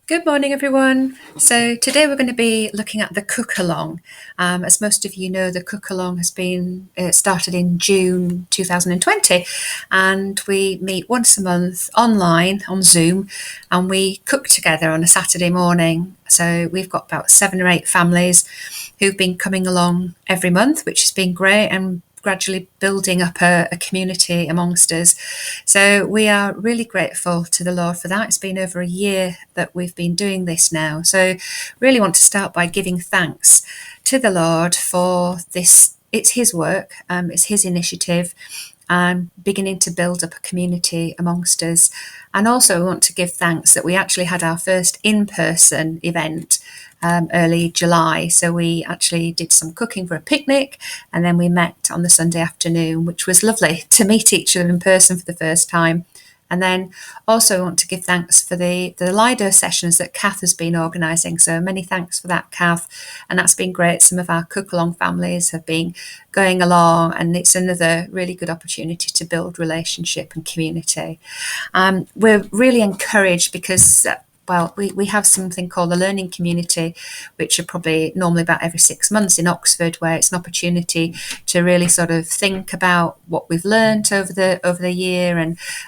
Good morning, everyone. So today we're going to be looking at the cook along. As most of you know, the cook along has been started in June 2020, and we meet once a month online on Zoom, and we cook together on a Saturday morning. So we've got about 7 or 8 families who've been coming along every month, which has been great, and gradually building up a community amongst us. So we are really grateful to the Lord for that. It's been over a year that we've been doing this now. So really want to start by giving thanks to the Lord for this. It's his work, it's his initiative, and beginning to build up a community amongst us. And also we want to give thanks that we actually had our first in-person event early July. So we actually did some cooking for a picnic, and then we met on the Sunday afternoon, which was lovely to meet each other in person for the first time. And then also want to give thanks for the Lido sessions that Kath has been organising. So many thanks for that, Kath. And that's been great. Some of our cook along families have been going along, and it's another really good opportunity to build relationship and community. We're really encouraged because we have something called the learning community, which are probably normally about every 6 months in Oxford, where it's an opportunity to really sort of think about what we've learned over the year,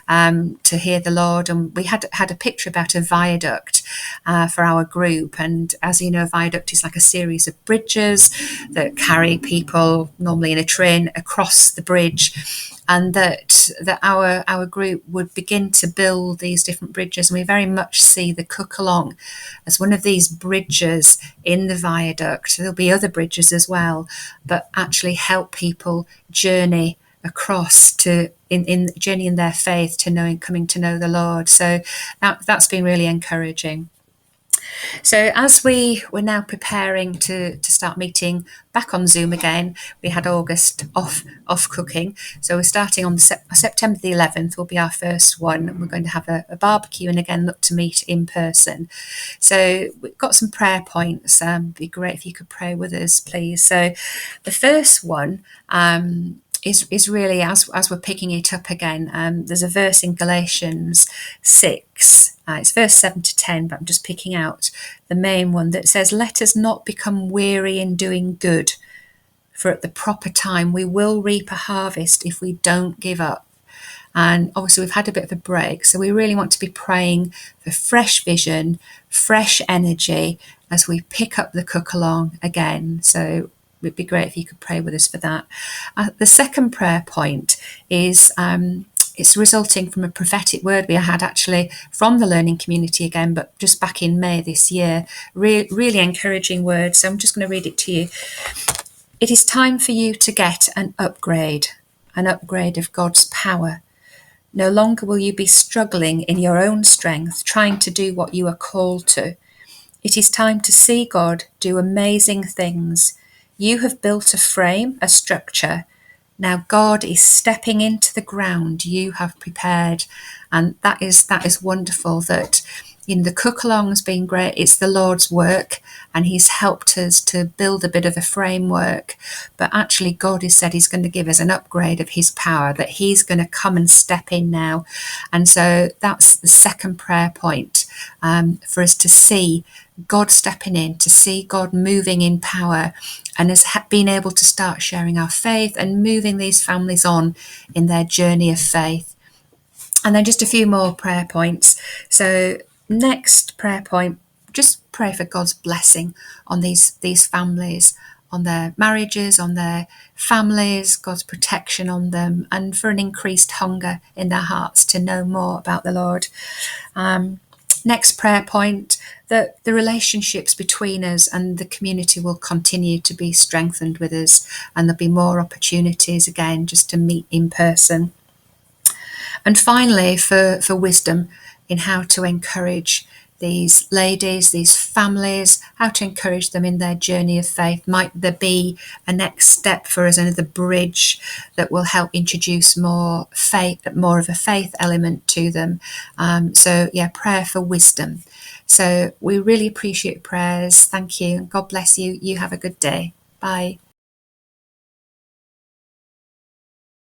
and to hear the Lord. And we had a picture about a viaduct for our group, and as you know, a viaduct is like a series of bridges that carry people, normally in a train, across the bridge. And that our group would begin to build these different bridges. And we very much see the cook along as one of these bridges in the viaduct. There'll be other bridges as well, but actually help people journey across to in journey in their faith to coming to know the Lord. So that's been really encouraging. So as we're now preparing to start meeting back on Zoom again, we had August off cooking. So we're starting on September the 11th will be our first one. And we're going to have a barbecue and again look to meet in person. So we've got some prayer points. It'd be great if you could pray with us, please. So the first one is really, as we're picking it up again, there's a verse in Galatians 6. It's verse 7 to 10, but I'm just picking out the main one that says, "Let us not become weary in doing good, for at the proper time we will reap a harvest if we don't give up." And obviously we've had a bit of a break, so we really want to be praying for fresh vision, fresh energy as we pick up the cook along again. So it'd be great if you could pray with us for that. The second prayer point is it's resulting from a prophetic word we had actually from the learning community again, but just back in May this year. Really encouraging word. So I'm just going to read it to you. "It is time for you to get an upgrade of God's power. No longer will you be struggling in your own strength, trying to do what you are called to. It is time to see God do amazing things. You have built a frame, a structure. Now God is stepping into the ground you have prepared." And that is wonderful that the cook along has been great. It's the Lord's work, and he's helped us to build a bit of a framework. But actually God has said he's going to give us an upgrade of his power, that he's going to come and step in now. And so that's the second prayer point, for us to see God stepping in, to see God moving in power, and has been able to start sharing our faith and moving these families on in their journey of faith. And then just a few more prayer points. So next prayer point, just pray for God's blessing on these families, on their marriages, on their families, God's protection on them, and for an increased hunger in their hearts to know more about the Lord. Next prayer point, that the relationships between us and the community will continue to be strengthened with us, and there'll be more opportunities again just to meet in person. And finally, for wisdom in how to encourage these ladies, these families, how to encourage them in their journey of faith. Might there be a next step for us, another bridge that will help introduce more faith, more of a faith element to them? Prayer for wisdom. So we really appreciate prayers. Thank you. God bless you. You have a good day. Bye.